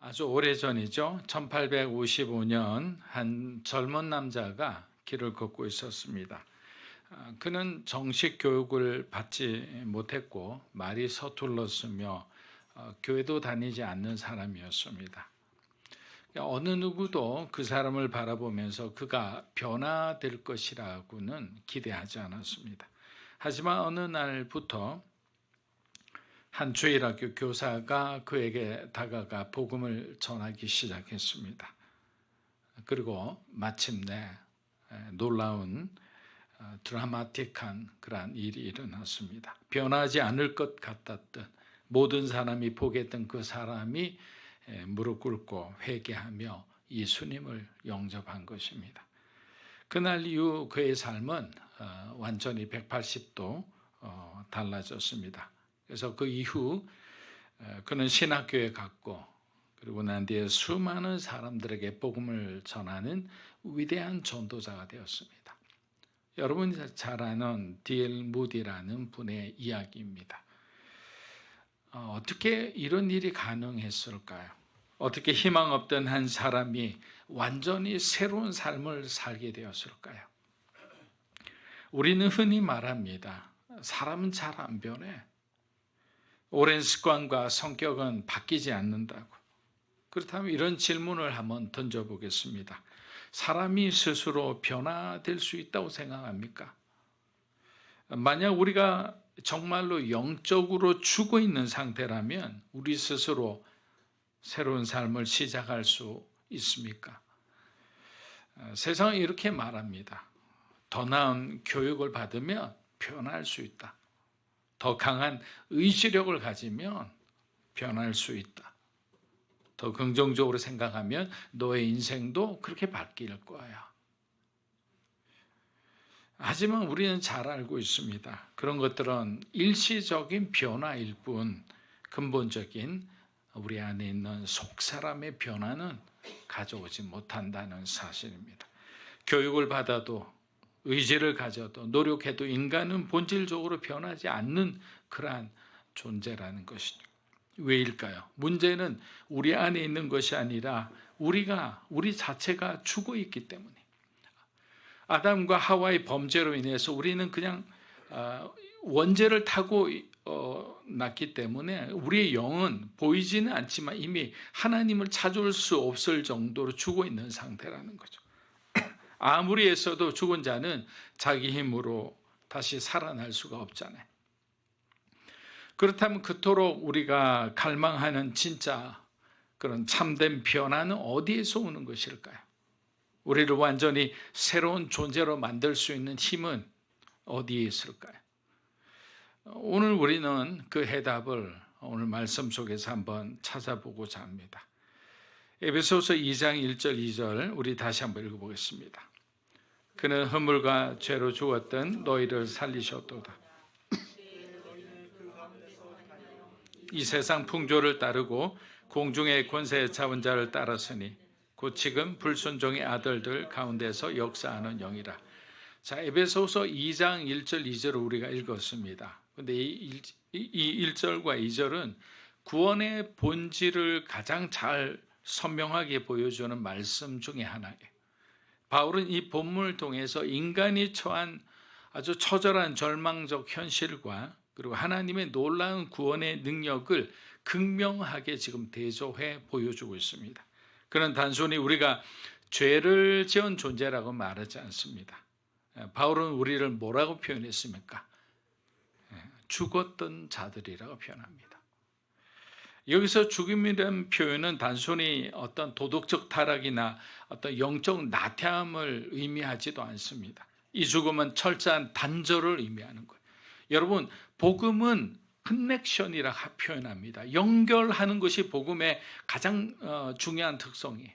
아주 오래전이죠. 1855년 한 젊은 남자가 길을 걷고 있었습니다. 그는 정식 교육을 받지 못했고 말이 서툴렀으며 교회도 다니지 않는 사람이었습니다. 어느 누구도 그 사람을 바라보면서 그가 변화될 것이라고는 기대하지 않았습니다. 하지만 어느 날부터 한 주일학교 교사가 그에게 다가가 복음을 전하기 시작했습니다. 그리고 마침내 놀라운 드라마틱한 그러한 일이 일어났습니다. 변하지 않을 것 같았던 모든 사람이 보겠던 그 사람이 무릎 꿇고 회개하며 예수님을 영접한 것입니다. 그날 이후 그의 삶은 완전히 180도 달라졌습니다. 그래서 그 이후 그는 신학교에 갔고 그리고 난 뒤에 수많은 사람들에게 복음을 전하는 위대한 전도자가 되었습니다. 여러분이 잘 아는 D.L. 무디라는 분의 이야기입니다. 어떻게 이런 일이 가능했을까요? 어떻게 희망 없던 한 사람이 완전히 새로운 삶을 살게 되었을까요? 우리는 흔히 말합니다. 사람은 잘 안 변해. 오랜 습관과 성격은 바뀌지 않는다고. 그렇다면 이런 질문을 한번 던져보겠습니다. 사람이 스스로 변화될 수 있다고 생각합니까? 만약 우리가 정말로 영적으로 죽어 있는 상태라면 우리 스스로 새로운 삶을 시작할 수 있습니까? 세상은 이렇게 말합니다. 더 나은 교육을 받으면 변할 수 있다. 더 강한 의지력을 가지면 변할 수 있다. 더 긍정적으로 생각하면 너의 인생도 그렇게 바뀔 거야. 하지만 우리는 잘 알고 있습니다. 그런 것들은 일시적인 변화일 뿐 근본적인 우리 안에 있는 속사람의 변화는 가져오지 못한다는 사실입니다. 교육을 받아도 의지를 가져도 노력해도 인간은 본질적으로 변하지 않는 그러한 존재라는 것이죠. 왜일까요? 문제는 우리 안에 있는 것이 아니라 우리 자체가 죽어 있기 때문에 아담과 하와의 범죄로 인해서 우리는 그냥 원죄를 타고 났기 때문에 우리의 영은 보이지는 않지만 이미 하나님을 찾을 수 없을 정도로 죽어 있는 상태라는 거죠. 아무리 애써도 죽은 자는 자기 힘으로 다시 살아날 수가 없잖아요. 그렇다면 그토록 우리가 갈망하는 진짜 그런 참된 변화는 어디에서 오는 것일까요? 우리를 완전히 새로운 존재로 만들 수 있는 힘은 어디에 있을까요? 오늘 우리는 그 해답을 오늘 말씀 속에서 한번 찾아보고자 합니다. 에베소서 2장 1절 2절 우리 다시 한번 읽어보겠습니다. 그는 허물과 죄로 죽었던 너희를 살리셨도다. 이 세상 풍조를 따르고 공중의 권세 잡은 자를 따랐으니 곧 지금 불순종의 아들들 가운데서 역사하는 영이라. 자, 에베소서 2장 1절 2절을 우리가 읽었습니다. 그런데 이 1절과 2절은 구원의 본질을 가장 잘 선명하게 보여주는 말씀 중에 하나예요. 바울은 이 본문을 통해서 인간이 처한 아주 처절한 절망적 현실과 그리고 하나님의 놀라운 구원의 능력을 극명하게 지금 대조해 보여주고 있습니다. 그는 단순히 우리가 죄를 지은 존재라고 말하지 않습니다. 바울은 우리를 뭐라고 표현했습니까? 죽었던 자들이라고 표현합니다. 여기서 죽음이라는 표현은 단순히 어떤 도덕적 타락이나 어떤 영적 나태함을 의미하지도 않습니다. 이 죽음은 철저한 단절을 의미하는 거예요. 여러분, 복음은 커넥션이라 표현합니다. 연결하는 것이 복음의 가장 중요한 특성이에요.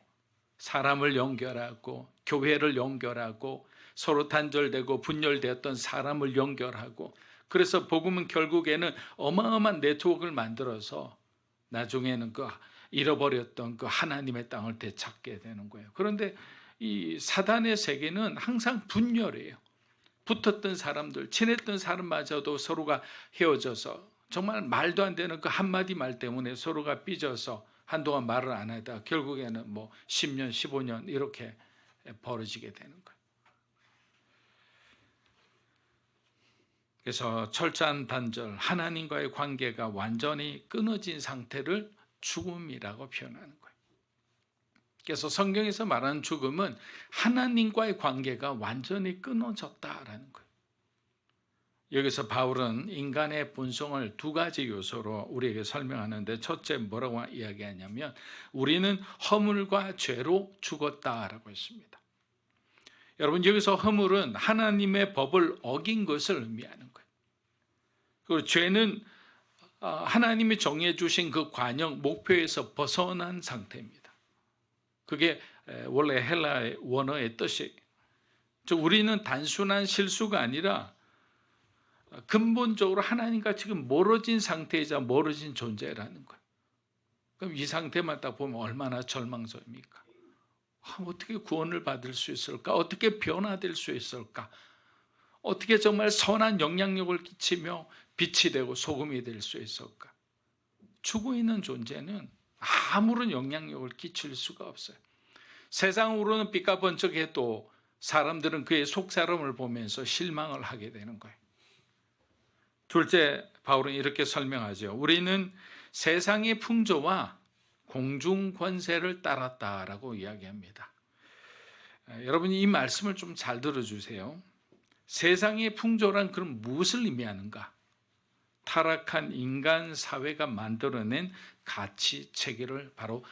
사람을 연결하고 교회를 연결하고 서로 단절되고 분열되었던 사람을 연결하고 그래서 복음은 결국에는 어마어마한 네트워크를 만들어서 나중에는 그 잃어버렸던 그 하나님의 땅을 되찾게 되는 거예요. 그런데 이 사단의 세계는 항상 분열이에요. 붙었던 사람들, 친했던 사람마저도 서로가 헤어져서 정말 말도 안 되는 그 한마디 말 때문에 서로가 삐져서 한동안 말을 안 하다가 결국에는 뭐 10년, 15년 이렇게 벌어지게 되는 거예요. 그래서 철저한 단절, 하나님과의 관계가 완전히 끊어진 상태를 죽음이라고 표현하는 거예요. 그래서 성경에서 말하는 죽음은 하나님과의 관계가 완전히 끊어졌다라는 거예요. 여기서 바울은 인간의 본성을 두 가지 요소로 우리에게 설명하는데, 첫째 뭐라고 이야기하냐면 우리는 허물과 죄로 죽었다라고 했습니다. 여러분, 여기서 허물은 하나님의 법을 어긴 것을 의미하는 거예요. 그리고 죄는 하나님이 정해 주신 그 관영, 목표에서 벗어난 상태입니다. 그게 원래 헬라의 원어의 뜻이, 우리는 단순한 실수가 아니라 근본적으로 하나님과 지금 멀어진 상태이자 멀어진 존재라는 거예요. 그럼 이 상태만 딱 보면 얼마나 절망적입니까? 어떻게 구원을 받을 수 있을까? 어떻게 변화될 수 있을까? 어떻게 정말 선한 영향력을 끼치며 빛이 되고 소금이 될 수 있을까? 죽어 있는 존재는 아무런 영향력을 끼칠 수가 없어요. 세상으로는 빛과 번쩍해도 사람들은 그의 속사람을 보면서 실망을 하게 되는 거예요. 둘째, 바울은 이렇게 설명하죠. 우리는 세상의 풍조와 공중 권세를 따랐다라고 이야기합니다. 여러분이 이 말씀을 좀 잘 들어주세요. 세상의 풍조란 그럼 무엇을 의미하는가? 타락한 인간 사회가 만들어낸 가치 체계를 바로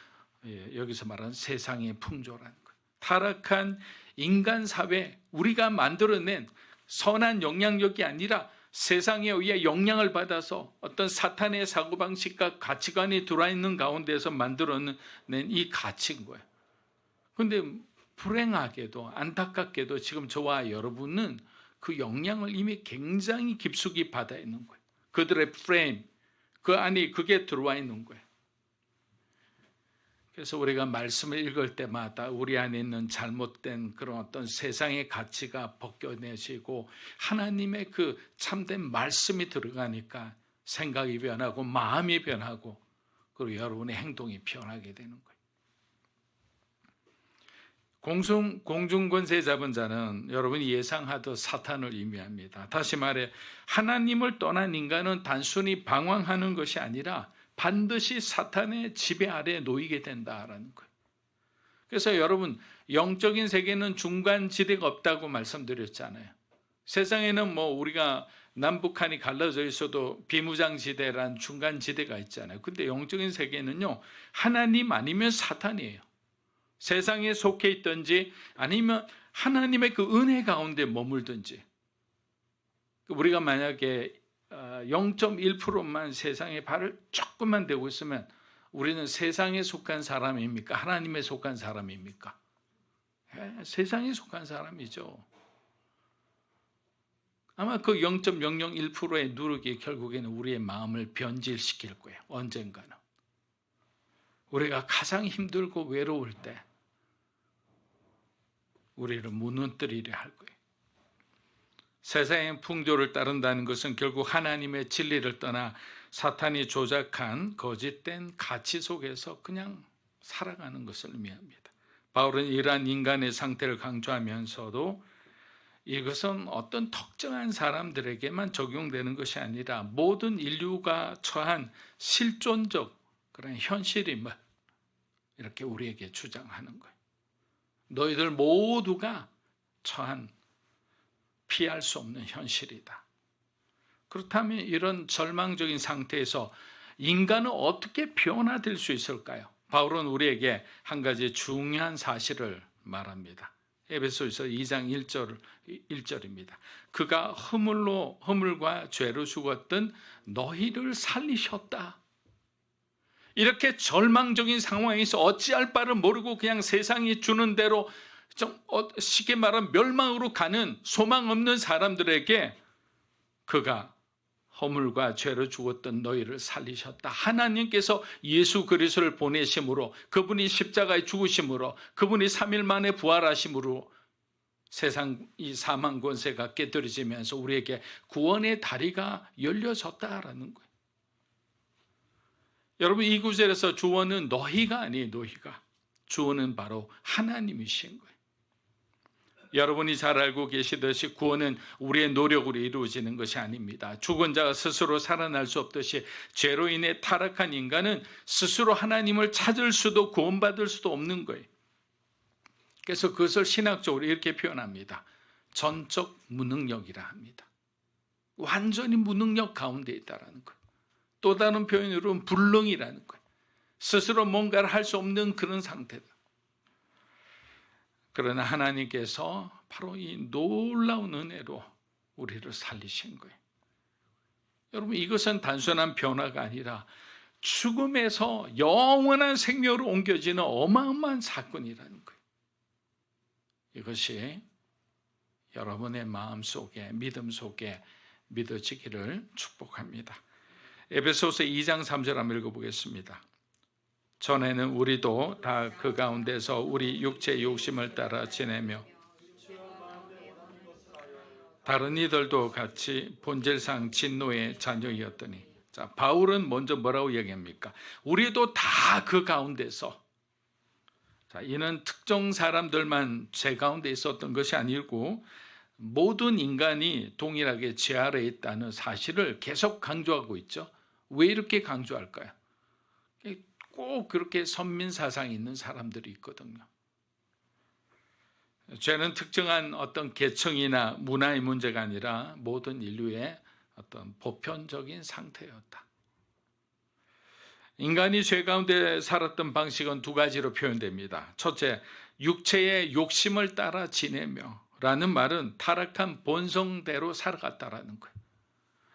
여기서 말하는 세상의 풍조라는 거예요. 타락한 인간 사회, 우리가 만들어낸 선한 영향력이 아니라 세상에 의해 영향을 받아서 어떤 사탄의 사고방식과 가치관이 들어와 있는 가운데서 만들어낸 이 가치인 거예요. 그런데 불행하게도 안타깝게도 지금 저와 여러분은 그 영향을 이미 굉장히 깊숙이 받아 있는 거예요. 그들의 프레임, 그 안에 그게 들어와 있는 거예요. 그래서 우리가 말씀을 읽을 때마다 우리 안에 있는 잘못된 그런 어떤 세상의 가치가 벗겨내지고 하나님의 그 참된 말씀이 들어가니까 생각이 변하고 마음이 변하고 그리고 여러분의 행동이 변하게 되는 거예요. 공중권세 잡은 자는 여러분이 예상하듯 사탄을 의미합니다. 다시 말해 하나님을 떠난 인간은 단순히 방황하는 것이 아니라 반드시 사탄의 지배 아래에 놓이게 된다라는 거예요. 그래서 여러분, 영적인 세계는 중간지대가 없다고 말씀드렸잖아요. 세상에는 뭐 우리가 남북한이 갈라져 있어도 비무장지대란 중간지대가 있잖아요. 근데 영적인 세계는요, 하나님 아니면 사탄이에요. 세상에 속해 있든지 아니면 하나님의 그 은혜 가운데 머물든지. 우리가 만약에 0.1%만 세상에 발을 조금만 대고 있으면 우리는 세상에 속한 사람입니까? 하나님에 속한 사람입니까? 세상에 속한 사람이죠. 아마 그 0.001%의 누룩이 결국에는 우리의 마음을 변질시킬 거예요. 언젠가는. 우리가 가장 힘들고 외로울 때 우리를 무너뜨리려 할 거예요. 세상의 풍조를 따른다는 것은 결국 하나님의 진리를 떠나 사탄이 조작한 거짓된 가치 속에서 그냥 살아가는 것을 의미합니다. 바울은 이러한 인간의 상태를 강조하면서도 이것은 어떤 특정한 사람들에게만 적용되는 것이 아니라 모든 인류가 처한 실존적 그런 현실임을 이렇게 우리에게 주장하는 거예요. 너희들 모두가 처한 피할 수 없는 현실이다. 그렇다면 이런 절망적인 상태에서 인간은 어떻게 변화될 수 있을까요? 바울은 우리에게 한 가지 중요한 사실을 말합니다. 에베소서 2장 1절입니다. 그가 허물과 죄로 죽었던 너희를 살리셨다. 이렇게 절망적인 상황에서 어찌할 바를 모르고 그냥 세상이 주는 대로 좀 쉽게 말하면 멸망으로 가는 소망 없는 사람들에게 그가 허물과 죄로 죽었던 너희를 살리셨다. 하나님께서 예수 그리스도를 보내심으로, 그분이 십자가에 죽으심으로, 그분이 3일 만에 부활하심으로 세상 이 사망 권세가 깨뜨려지면서 우리에게 구원의 다리가 열려졌다라는 거예요. 여러분 이 구절에서 주어는 너희가 아니에요. 너희가. 주어는 바로 하나님이신 거예요. 여러분이 잘 알고 계시듯이 구원은 우리의 노력으로 이루어지는 것이 아닙니다. 죽은 자가 스스로 살아날 수 없듯이 죄로 인해 타락한 인간은 스스로 하나님을 찾을 수도 구원받을 수도 없는 거예요. 그래서 그것을 신학적으로 이렇게 표현합니다. 전적 무능력이라 합니다. 완전히 무능력 가운데 있다라는 거예요. 또 다른 표현으로는 불능이라는 거예요. 스스로 뭔가를 할 수 없는 그런 상태다. 그러나 하나님께서 바로 이 놀라운 은혜로 우리를 살리신 거예요. 여러분 이것은 단순한 변화가 아니라 죽음에서 영원한 생명으로 옮겨지는 어마어마한 사건이라는 거예요. 이것이 여러분의 마음속에 믿음 속에 믿어지기를 축복합니다. 에베소서 2장 3절 한번 읽어보겠습니다. 전에는 우리도 다 그 가운데서 우리 육체의 욕심을 따라 지내며 다른 이들도 같이 본질상 진노의 자녀이었더니, 자, 바울은 먼저 뭐라고 얘기합니까? 우리도 다 그 가운데서, 자, 이는 특정 사람들만 죄 가운데 있었던 것이 아니고 모든 인간이 동일하게 죄 아래에 있다는 사실을 계속 강조하고 있죠. 왜 이렇게 강조할까요? 꼭 그렇게 선민 사상이 있는 사람들이 있거든요. 죄는 특정한 어떤 계층이나 문화의 문제가 아니라 모든 인류의 어떤 보편적인 상태였다. 인간이 죄 가운데 살았던 방식은 두 가지로 표현됩니다. 첫째, 육체의 욕심을 따라 지내며 라는 말은 타락한 본성대로 살아갔다라는 거예요.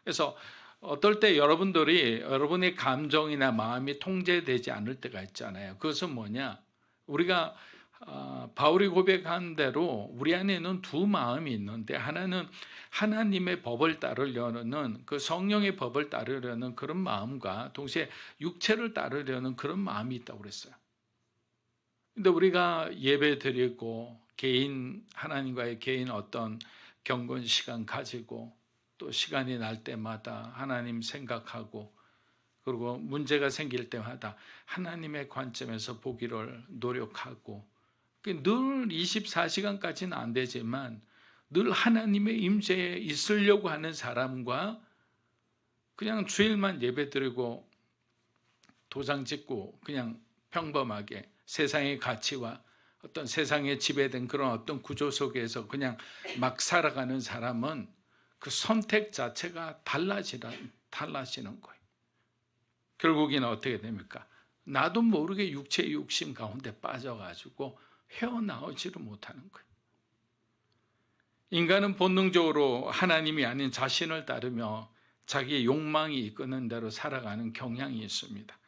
그래서 어떨 때 여러분의 감정이나 마음이 통제되지 않을 때가 있잖아요. 그것은 뭐냐? 우리가 바울이 고백한 대로 우리 안에는 두 마음이 있는데, 하나는 하나님의 법을 따르려는 그 성령의 법을 따르려는 그런 마음과 동시에 육체를 따르려는 그런 마음이 있다고 그랬어요. 근데 우리가 예배 드리고 하나님과의 개인 어떤 경건 시간 가지고 또 시간이 날 때마다 하나님 생각하고, 그리고 문제가 생길 때마다 하나님의 관점에서 보기를 노력하고, 늘 24시간까지는 안 되지만 늘 하나님의 임재에 있으려고 하는 사람과 그냥 주일만 예배드리고 도장 찍고 그냥 평범하게 세상의 가치와 어떤 세상에 지배된 그런 어떤 구조 속에서 그냥 막 살아가는 사람은 그 선택 자체가 달라지는 거예요. 결국에는 어떻게 됩니까? 나도 모르게 육체의 욕심 가운데 빠져가지고 헤어나오지를 못하는 거예요. 인간은 본능적으로 하나님이 아닌 자신을 따르며 자기의 욕망이 이끄는 대로 살아가는 경향이 있습니다.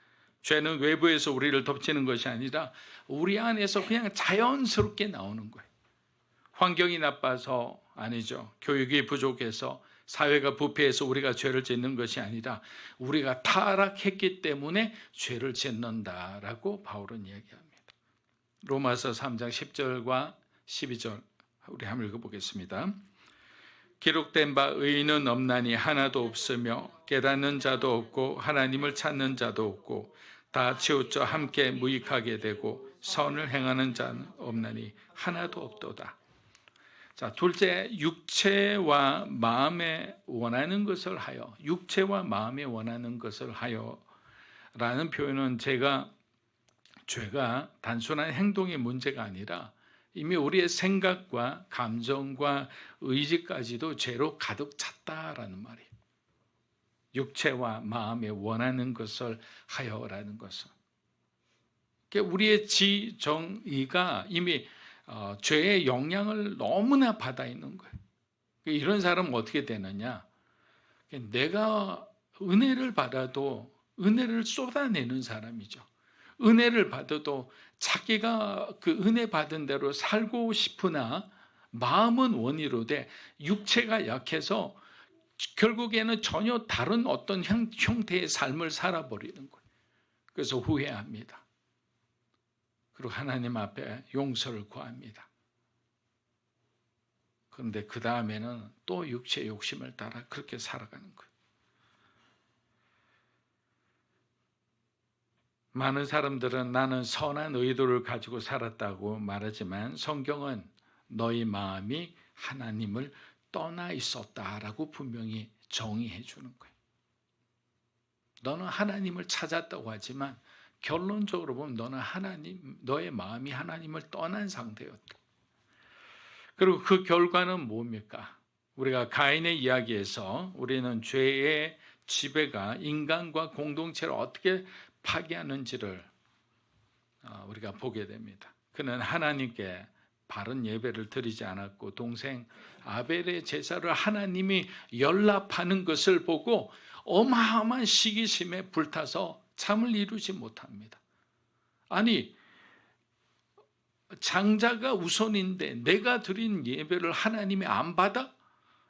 죄는 외부에서 우리를 덮치는 것이 아니라 우리 안에서 그냥 자연스럽게 나오는 거예요. 환경이 나빠서 아니죠. 교육이 부족해서, 사회가 부패해서 우리가 죄를 짓는 것이 아니라 우리가 타락했기 때문에 죄를 짓는다라고 바울은 얘기합니다. 로마서 3장 10절과 12절 우리 한번 읽어보겠습니다. 기록된 바 의인은 없나니 하나도 없으며 깨닫는 자도 없고 하나님을 찾는 자도 없고 다 치우쳐 함께 무익하게 되고 선을 행하는 자는 없나니 하나도 없도다. 자, 둘째, 육체와 마음에 원하는 것을 하여, 육체와 마음에 원하는 것을 하여 라는 표현은 죄가 단순한 행동의 문제가 아니라 이미 우리의 생각과 감정과 의지까지도 죄로 가득 찼다라는 말이에요. 육체와 마음에 원하는 것을 하여라는 것은 우리의 지정의가 이미 죄의 영향을 너무나 받아 있는 거예요. 이런 사람은 어떻게 되느냐? 내가 은혜를 받아도 은혜를 쏟아내는 사람이죠. 은혜를 받아도 자기가 그 은혜 받은 대로 살고 싶으나 마음은 원이로되 육체가 약해서 결국에는 전혀 다른 어떤 형태의 삶을 살아버리는 거예요. 그래서 후회합니다. 그리고 하나님 앞에 용서를 구합니다. 그런데 그 다음에는 또 육체의 욕심을 따라 그렇게 살아가는 거예요. 많은 사람들은 나는 선한 의도를 가지고 살았다고 말하지만 성경은 너희 마음이 하나님을 떠나 있었다라고 분명히 정의해 주는 거예요. 너는 하나님을 찾았다고 하지만 결론적으로 보면 너는 너의 마음이 하나님을 떠난 상태였다. 그리고 그 결과는 뭡니까? 우리가 가인의 이야기에서 우리는 죄의 지배가 인간과 공동체를 어떻게 파괴하는지를 우리가 보게 됩니다. 그는 하나님께 바른 예배를 드리지 않았고 동생 아벨의 제사를 하나님이 연락하는 것을 보고 어마어마한 시기심에 불타서 잠을 이루지 못합니다. 아니, 장자가 우선인데 내가 드린 예배를 하나님이 안 받아?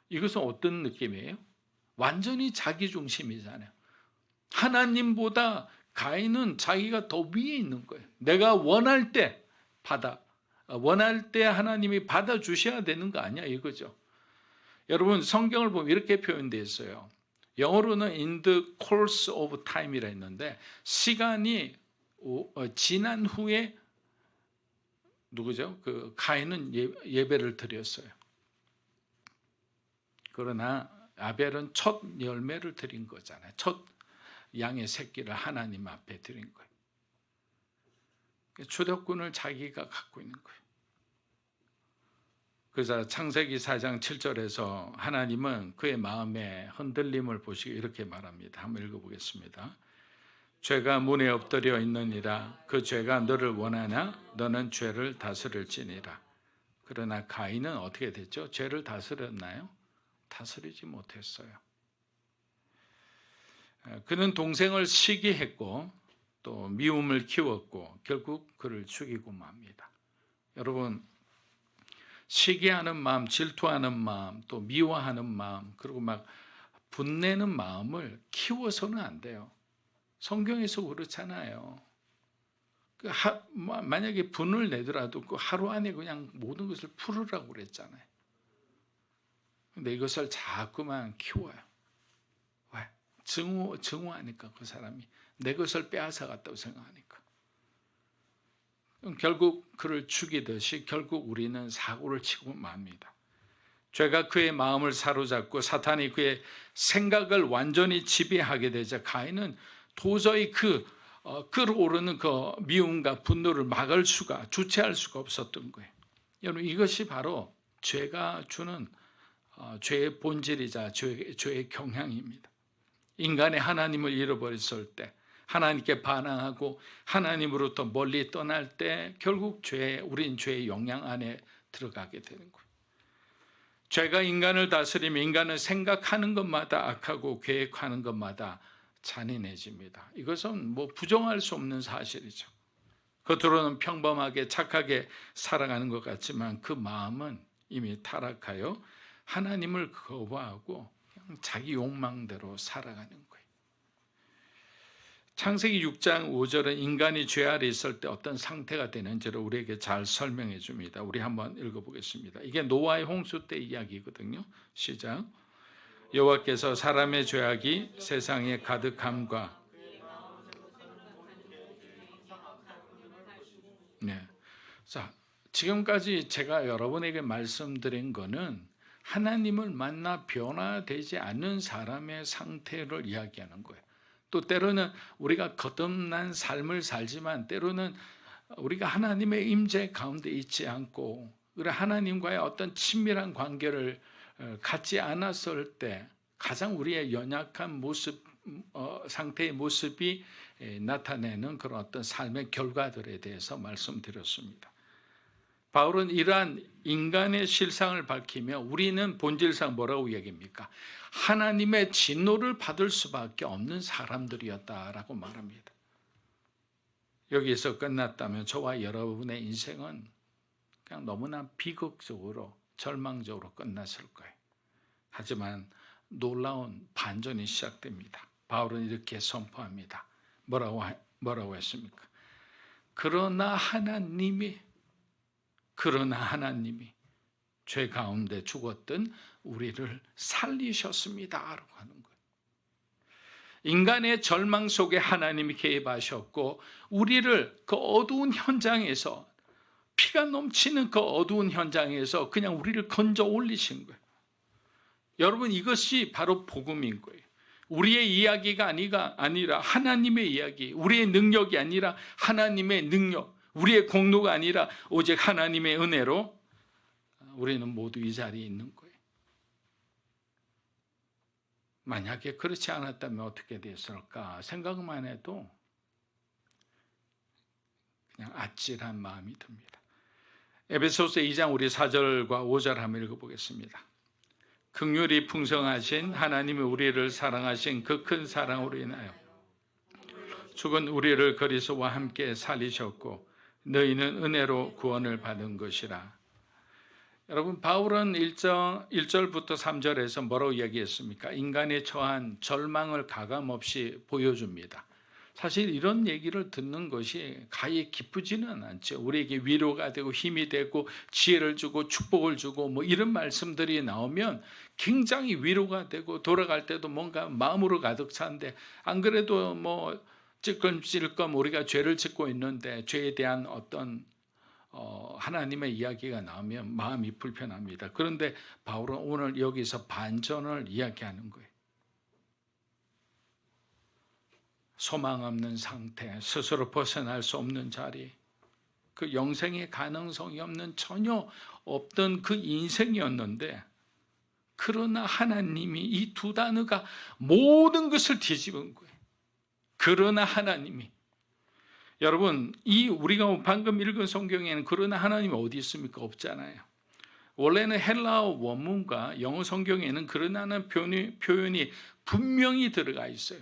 이것은 어떤 느낌이에요? 완전히 자기중심이잖아요. 하나님보다 가인은 자기가 더 위에 있는 거예요. 내가 원할 때 하나님이 받아주셔야 되는 거 아니야 이거죠. 여러분 성경을 보면 이렇게 표현되어 있어요. 영어로는 in the course of time이라 했는데 시간이 지난 후에 누구죠? 그 가인은 예배를 드렸어요. 그러나 아벨은 첫 열매를 드린 거잖아요. 첫 양의 새끼를 하나님 앞에 드린 거예요. 주도권을 자기가 갖고 있는 거예요. 그래서 창세기 4장 7절에서 하나님은 그의 마음에 흔들림을 보시고 이렇게 말합니다. 한번 읽어보겠습니다. 죄가 문에 엎드려 있느니라. 그 죄가 너를 원하나 너는 죄를 다스릴지니라. 그러나 가인은 어떻게 됐죠? 죄를 다스렸나요? 다스리지 못했어요. 그는 동생을 시기했고 또 미움을 키웠고 결국 그를 죽이고 맙니다. 여러분 시기하는 마음, 질투하는 마음, 또 미워하는 마음, 그리고 막 분내는 마음을 키워서는 안 돼요. 성경에서 그렇잖아요. 만약에 분을 내더라도 그 하루 안에 그냥 모든 것을 풀으라고 그랬잖아요. 근데 이것을 자꾸만 키워요. 왜? 증오하니까 그 사람이 내 것을 빼앗아갔다고 생각하니까. 결국 그를 죽이듯이 결국 우리는 사고를 치고 맙니다. 죄가 그의 마음을 사로잡고 사탄이 그의 생각을 완전히 지배하게 되자 가인은 도저히 끓어오르는 그 미움과 분노를 주체할 수가 없었던 거예요. 여러분 이것이 바로 죄가 주는 죄의 본질이자 죄의 경향입니다. 인간의 하나님을 잃어버렸을 때 하나님께 반항하고 하나님으로부터 멀리 떠날 때 결국 우린 죄의 영향 안에 들어가게 되는 거예요. 죄가 인간을 다스리면 인간은 생각하는 것마다 악하고 계획하는 것마다 잔인해집니다. 이것은 부정할 수 없는 사실이죠. 겉으로는 평범하게 착하게 살아가는 것 같지만 그 마음은 이미 타락하여 하나님을 거부하고 그냥 자기 욕망대로 살아가는 거예요. 창세기 6장 5절은 인간이 죄 아래 있을 때 어떤 상태가 되는지를 우리에게 잘 설명해 줍니다. 우리 한번 읽어보겠습니다. 이게 노아의 홍수 때 이야기거든요. 시작. 여호와께서 사람의 죄악이 세상에 가득함과 자, 지금까지 제가 여러분에게 말씀드린 거는 하나님을 만나 변화되지 않는 사람의 상태를 이야기하는 거예요. 또 때로는 우리가 거듭난 삶을 살지만 때로는 우리가 하나님의 임재 가운데 있지 않고 하나님과의 어떤 친밀한 관계를 갖지 않았을 때 가장 우리의 연약한 상태의 모습이 나타내는 그런 어떤 삶의 결과들에 대해서 말씀드렸습니다. 바울은 이러한 인간의 실상을 밝히며 우리는 본질상 뭐라고 얘기합니까? 하나님의 진노를 받을 수밖에 없는 사람들이었다라고 말합니다. 여기에서 끝났다면 저와 여러분의 인생은 그냥 너무나 비극적으로 절망적으로 끝났을 거예요. 하지만 놀라운 반전이 시작됩니다. 바울은 이렇게 선포합니다. 뭐라고 했습니까? 그러나 하나님이 죄 가운데 죽었던 우리를 살리셨습니다. 라고 하는 거예요. 인간의 절망 속에 하나님이 개입하셨고 우리를 그 어두운 현장에서, 피가 넘치는 그 어두운 현장에서 그냥 우리를 건져 올리신 거예요. 여러분, 이것이 바로 복음인 거예요. 우리의 이야기가 아니라 하나님의 이야기, 우리의 능력이 아니라 하나님의 능력, 우리의 공로가 아니라 오직 하나님의 은혜로 우리는 모두 이 자리에 있는 거예요. 만약에 그렇지 않았다면 어떻게 됐을까 생각만 해도 그냥 아찔한 마음이 듭니다. 에베소서 2장 우리 4절과 5절 한번 읽어보겠습니다. 긍휼이 풍성하신 하나님이 우리를 사랑하신 그 큰 사랑으로 인하여 죽은 우리를 그리스도와 함께 살리셨고 너희는 은혜로 구원을 받은 것이라. 여러분, 바울은 1절부터 3절에서 뭐라고 이야기했습니까? 인간의 처한 절망을 가감없이 보여줍니다. 사실 이런 얘기를 듣는 것이 가히 기쁘지는 않죠. 우리에게 위로가 되고 힘이 되고 지혜를 주고 축복을 주고 뭐 이런 말씀들이 나오면 굉장히 위로가 되고 돌아갈 때도 뭔가 마음으로 가득 찬데, 안 그래도 뭐 찔끔찔끔 우리가 죄를 짓고 있는데 죄에 대한 어떤 하나님의 이야기가 나오면 마음이 불편합니다. 그런데 바울은 오늘 여기서 반전을 이야기하는 거예요. 소망 없는 상태, 스스로 벗어날 수 없는 자리, 그 영생의 가능성이 없는, 전혀 없던 그 인생이었는데, 그러나 하나님이, 이 두 단어가 모든 것을 뒤집은 거예요. 그러나 하나님이. 여러분, 이 우리가 방금 읽은 성경에는 그러나 하나님이 어디 있습니까? 없잖아요. 원래는 헬라어 원문과 영어 성경에는 그러나는 표현이 분명히 들어가 있어요.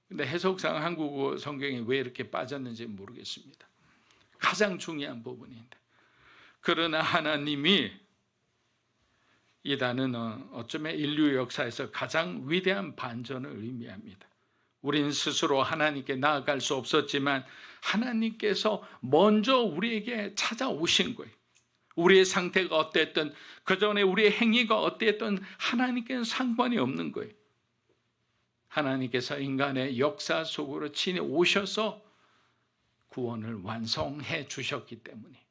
근데 해석상 한국어 성경에 왜 이렇게 빠졌는지 모르겠습니다. 가장 중요한 부분인데, 그러나 하나님이, 이 단어는 어쩌면 인류 역사에서 가장 위대한 반전을 의미합니다. 우리는 스스로 하나님께 나아갈 수 없었지만 하나님께서 먼저 우리에게 찾아오신 거예요. 우리의 상태가 어땠든, 그전에 우리의 행위가 어땠든 하나님께는 상관이 없는 거예요. 하나님께서 인간의 역사 속으로 친히 오셔서 구원을 완성해 주셨기 때문에.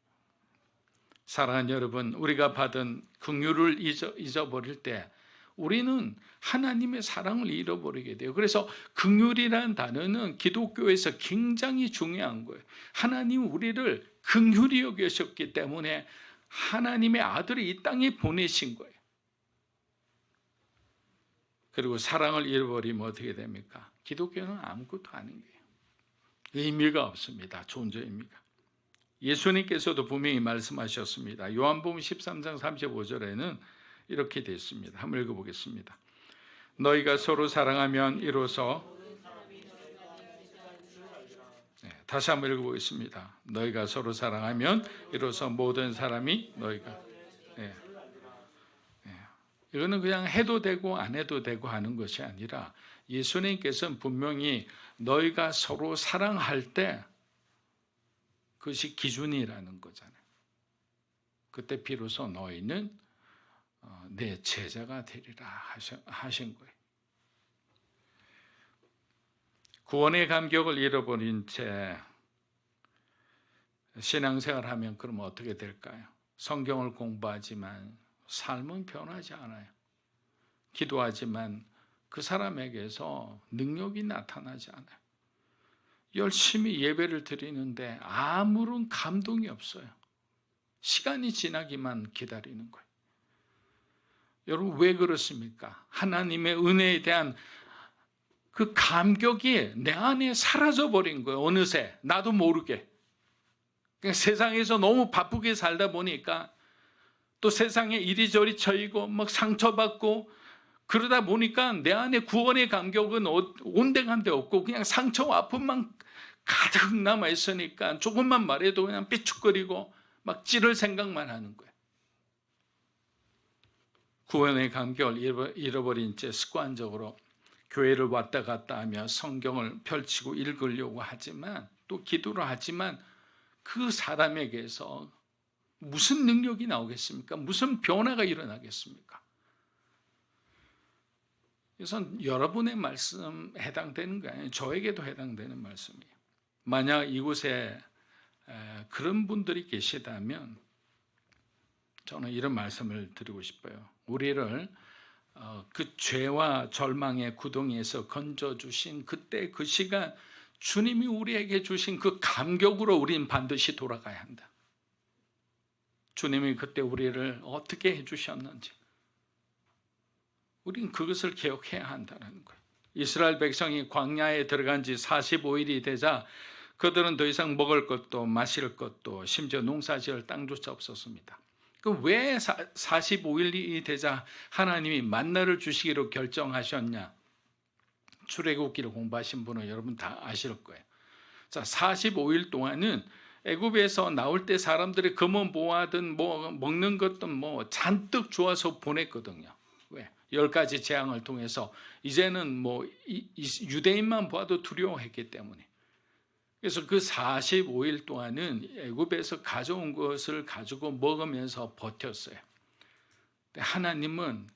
사랑하는 여러분, 우리가 받은 긍휼을 잊어버릴 때 우리는 하나님의 사랑을 잃어버리게 돼요. 그래서 긍휼이라는 단어는 기독교에서 굉장히 중요한 거예요. 하나님 우리를 긍휼히 여기셨기 때문에 하나님의 아들을 이 땅에 보내신 거예요. 그리고 사랑을 잃어버리면 어떻게 됩니까? 기독교는 아무것도 아닌 거예요. 의미가 없습니다. 존재 의미가. 예수님께서도 분명히 말씀하셨습니다. 요한복음 13장 35절에는 이렇게 되어 있습니다. 한번 읽어보겠습니다. 너희가 서로 사랑하면 이로써, 다시 한번 읽어보겠습니다. 너희가 서로 사랑하면 이로써 모든 사람이 너희가, 이거는 그냥 해도 되고 안 해도 되고 하는 것이 아니라 예수님께서는 분명히 너희가 서로 사랑할 때 그것이 기준이라는 거잖아요. 그때 비로소 너희는 내 제자가 되리라 하신 거예요. 구원의 감격을 잃어버린 채 신앙생활을 하면 그러면 어떻게 될까요? 성경을 공부하지만 삶은 변하지 않아요. 기도하지만 그 사람에게서 능력이 나타나지 않아요. 열심히 예배를 드리는데 아무런 감동이 없어요. 시간이 지나기만 기다리는 거예요. 여러분, 왜 그렇습니까? 하나님의 은혜에 대한 그 감격이 내 안에 사라져버린 거예요. 어느새 나도 모르게. 그러니까 세상에서 너무 바쁘게 살다 보니까, 또 세상에 이리저리 처이고 막 상처받고 그러다 보니까 내 안에 구원의 감격은 온데간데 없고 그냥 상처와 아픔만 가득 남아 있으니까 조금만 말해도 그냥 삐죽거리고 막 찌를 생각만 하는 거예요. 구원의 감격을 잃어버린 채 습관적으로 교회를 왔다 갔다 하며 성경을 펼치고 읽으려고 하지만, 또 기도를 하지만 그 사람에게서 무슨 능력이 나오겠습니까? 무슨 변화가 일어나겠습니까? 이것은 여러분의 말씀 해당되는 거 아니에요. 저에게도 해당되는 말씀이에요. 만약 이곳에 그런 분들이 계시다면 저는 이런 말씀을 드리고 싶어요. 우리를 그 죄와 절망의 구덩이에서 건져주신 그때 그 시간, 주님이 우리에게 주신 그 감격으로 우리는 반드시 돌아가야 한다. 주님이 그때 우리를 어떻게 해주셨는지 우리는 그것을 기억해야 한다는 거예요. 이스라엘 백성이 광야에 들어간 지 45일이 되자 그들은 더 이상 먹을 것도 마실 것도 심지어 농사지을 땅조차 없었습니다. 그럼 왜 45일이 되자 하나님이 만나를 주시기로 결정하셨냐? 출애굽기를 공부하신 분은 여러분 다 아실 거예요. 자, 45일 동안은 애굽에서 나올 때 사람들이 금은 보화든 뭐 먹는 것든 뭐 잔뜩 주어서 보냈거든요. 왜? 10가지 재앙을 통해서 이제는 뭐 유대인만 봐도 두려워했기 때문에. 그래서 그 45일 동안은 애굽에서 가져온 것을 가지고 먹으면서 버텼어요. 하나님은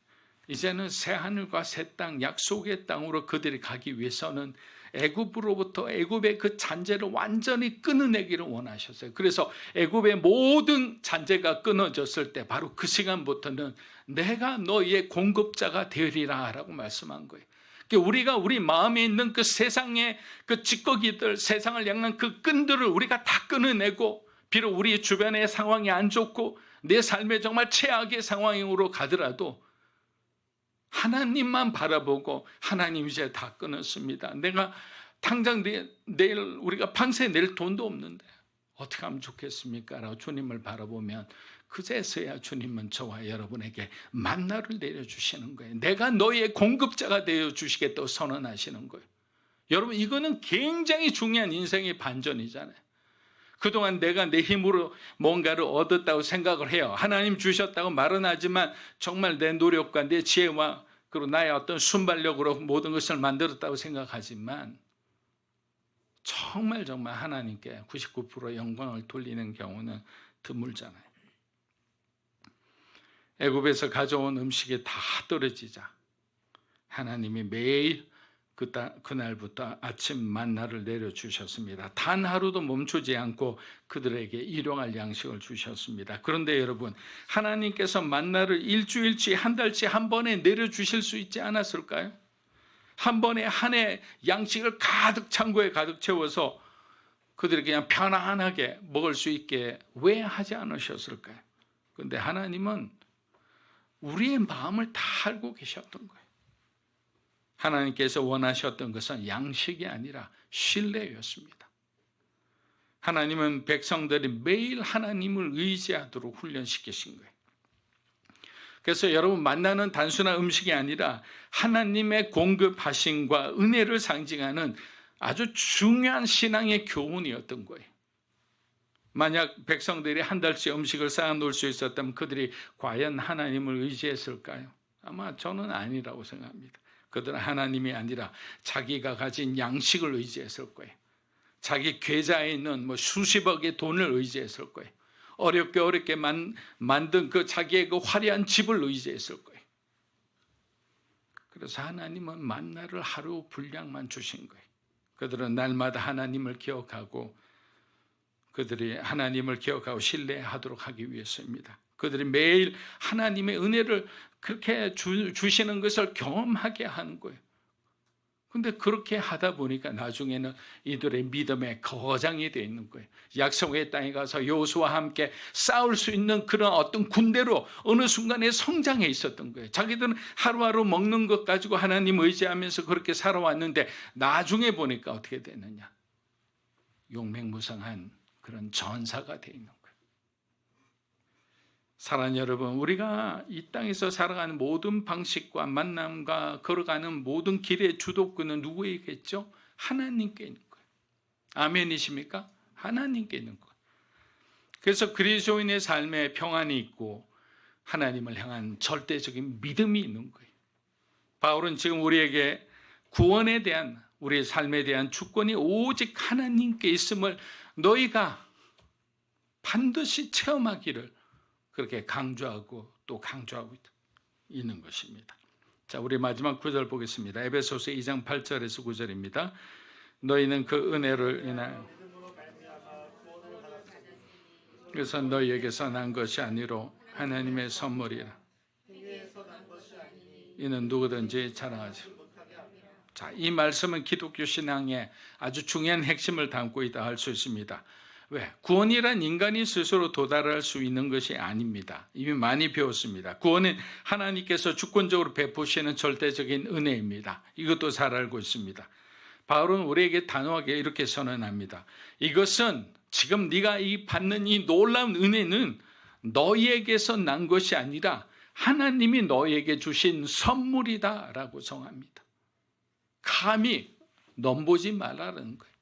이제는 새 하늘과 새 땅, 약속의 땅으로 그들이 가기 위해서는 애굽으로부터 애굽의 그 잔재를 완전히 끊어내기를 원하셨어요. 그래서 애굽의 모든 잔재가 끊어졌을 때 바로 그 시간부터는 내가 너희의 공급자가 되리라 라고 말씀한 거예요. 우리가 우리 마음에 있는 그 세상의 그 찌꺼기들, 세상을 향한 그 끈들을 우리가 다 끊어내고, 비록 우리 주변의 상황이 안 좋고 내 삶에 정말 최악의 상황으로 가더라도 하나님만 바라보고, 하나님 이제 다 끊었습니다. 내가 당장 내일 우리가 밤새 낼 돈도 없는데 어떻게 하면 좋겠습니까? 라고 주님을 바라보면 그제서야 주님은 저와 여러분에게 만나를 내려주시는 거예요. 내가 너희의 공급자가 되어주시겠다고 선언하시는 거예요. 여러분, 이거는 굉장히 중요한 인생의 반전이잖아요. 그동안 내가 내 힘으로 뭔가를 얻었다고 생각을 해요. 하나님 주셨다고 말은 하지만 정말 내 노력과 내 지혜와 그리고 나의 어떤 순발력으로 모든 것을 만들었다고 생각하지만 정말 하나님께 99% 영광을 돌리는 경우는 드물잖아요. 애굽에서 가져온 음식이 다 떨어지자 하나님이 매일 그날부터 아침 만나를 내려주셨습니다. 단 하루도 멈추지 않고 그들에게 일용할 양식을 주셨습니다. 그런데 여러분, 하나님께서 만나를 일주일치, 한 달치 한 번에 내려주실 수 있지 않았을까요? 한 번에 한 해 양식을 가득 창고에 가득 채워서 그들이 그냥 편안하게 먹을 수 있게 왜 하지 않으셨을까요? 그런데 하나님은 우리의 마음을 다 알고 계셨던 거예요. 하나님께서 원하셨던 것은 양식이 아니라 신뢰였습니다. 하나님은 백성들이 매일 하나님을 의지하도록 훈련시키신 거예요. 그래서 여러분, 만나는 단순한 음식이 아니라 하나님의 공급하심과 은혜를 상징하는 아주 중요한 신앙의 교훈이었던 거예요. 만약 백성들이 한 달치 음식을 쌓아놓을 수 있었다면 그들이 과연 하나님을 의지했을까요? 아마 저는 아니라고 생각합니다. 그들은 하나님이 아니라 자기가 가진 양식을 의지했을 거예요. 자기 계좌에 있는 수십억의 돈을 의지했을 거예요. 어렵게 만든 그 자기의 그 화려한 집을 의지했을 거예요. 그래서 하나님은 만나를 하루 분량만 주신 거예요. 그들은 날마다 하나님을 기억하고 그들이 하나님을 기억하고 신뢰하도록 하기 위해서입니다. 그들이 매일 하나님의 은혜를 그렇게 주시는 것을 경험하게 하는 거예요. 근데 그렇게 하다 보니까 나중에는 이들의 믿음의 거장이 되어 있는 거예요. 약속의 땅에 가서 여호수아와 함께 싸울 수 있는 그런 어떤 군대로 어느 순간에 성장해 있었던 거예요. 자기들은 하루하루 먹는 것 가지고 하나님 의지하면서 그렇게 살아왔는데 나중에 보니까 어떻게 되느냐. 용맹무성한 그런 전사가 되어 있는 거예요. 사랑하는 여러분, 우리가 이 땅에서 살아가는 모든 방식과 만남과 걸어가는 모든 길의 주도권은 누구에게 있죠? 하나님께 있는 거예요. 아멘이십니까? 하나님께 있는 거예요. 그래서 그리스도인의 삶에 평안이 있고 하나님을 향한 절대적인 믿음이 있는 거예요. 바울은 지금 우리에게 구원에 대한, 우리의 삶에 대한 주권이 오직 하나님께 있음을 너희가 반드시 체험하기를 그렇게 강조하고 또 강조하고 있는 것입니다. 자, 우리 마지막 구절 보겠습니다. 에베소서 2장 8절에서 9절입니다. 너희는 그 은혜를 인하여 그래서 너희에게서 난 것이 아니로 하나님의 선물이라. 이는 누구든지 자랑하지. 자, 이 말씀은 기독교 신앙의 아주 중요한 핵심을 담고 있다 할 수 있습니다. 왜? 구원이란 인간이 스스로 도달할 수 있는 것이 아닙니다. 이미 많이 배웠습니다. 구원은 하나님께서 주권적으로 베푸시는 절대적인 은혜입니다. 이것도 잘 알고 있습니다. 바울은 우리에게 단호하게 이렇게 선언합니다. 이것은 지금 네가 받는 이 놀라운 은혜는 너희에게서 난 것이 아니라 하나님이 너희에게 주신 선물이다라고 정합니다. 감히 넘보지 말라는 거예요.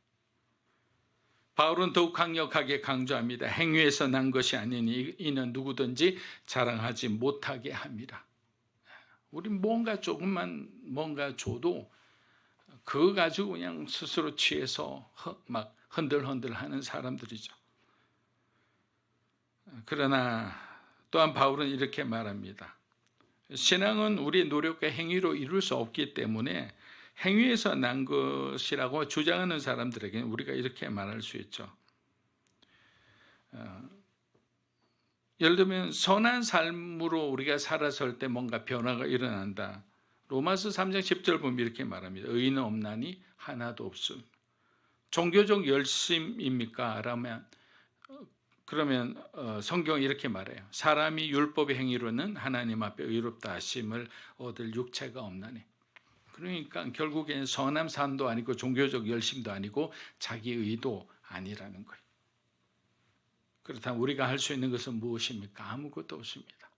바울은 더욱 강력하게 강조합니다. 행위에서 난 것이 아니니 이는 누구든지 자랑하지 못하게 함이라. 우린 조금만 줘도 그거 가지고 그냥 스스로 취해서 막 흔들흔들하는 사람들이죠. 그러나 또한 바울은 이렇게 말합니다. 신앙은 우리의 노력과 행위로 이룰 수 없기 때문에 행위에서 난 것이라고 주장하는 사람들에게는 우리가 이렇게 말할 수 있죠. 예를 들면 선한 삶으로 우리가 살아설 때 뭔가 변화가 일어난다. 로마서 3장 10절 보면 이렇게 말합니다. 의인은 없나니 하나도 없음. 종교적 열심입니까? 그러면 성경이 이렇게 말해요. 사람이 율법의 행위로는 하나님 앞에 의롭다 하심을 얻을 육체가 없나니. 그러니까 결국에는 선한 삶도 아니고 종교적 열심도 아니고 자기 의도 아니라는 거예요. 그렇다면 우리가 할 수 있는 것은 무엇입니까? 아무것도 없습니다.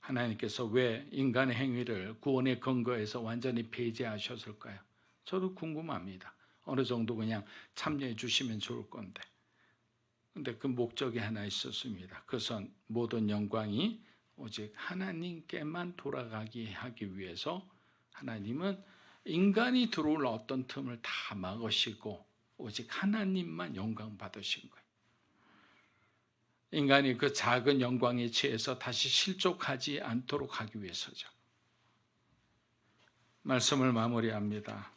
하나님께서 왜 인간의 행위를 구원의 근거에서 완전히 폐지하셨을까요? 저도 궁금합니다. 어느 정도 그냥 참여해 주시면 좋을 건데. 근데 그 목적이 하나 있었습니다. 그것은 모든 영광이 오직 하나님께만 돌아가게 하기 위해서 하나님은 인간이 들어올 어떤 틈을 다 막으시고 오직 하나님만 영광 받으신 거예요. 인간이 그 작은 영광에 취해서 다시 실족하지 않도록 하기 위해서죠. 말씀을 마무리합니다.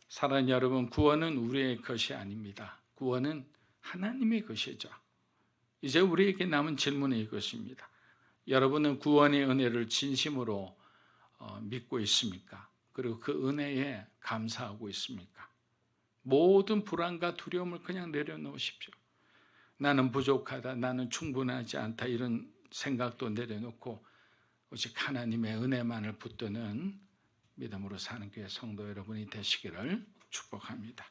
사랑하는 여러분, 구원은 우리의 것이 아닙니다. 구원은 하나님의 것이죠. 이제 우리에게 남은 질문은 이것입니다. 여러분은 구원의 은혜를 진심으로 믿고 있습니까? 그리고 그 은혜에 감사하고 있습니까? 모든 불안과 두려움을 그냥 내려놓으십시오. 나는 부족하다, 나는 충분하지 않다 이런 생각도 내려놓고 오직 하나님의 은혜만을 붙드는 믿음으로 사는 교회 성도 여러분이 되시기를 축복합니다.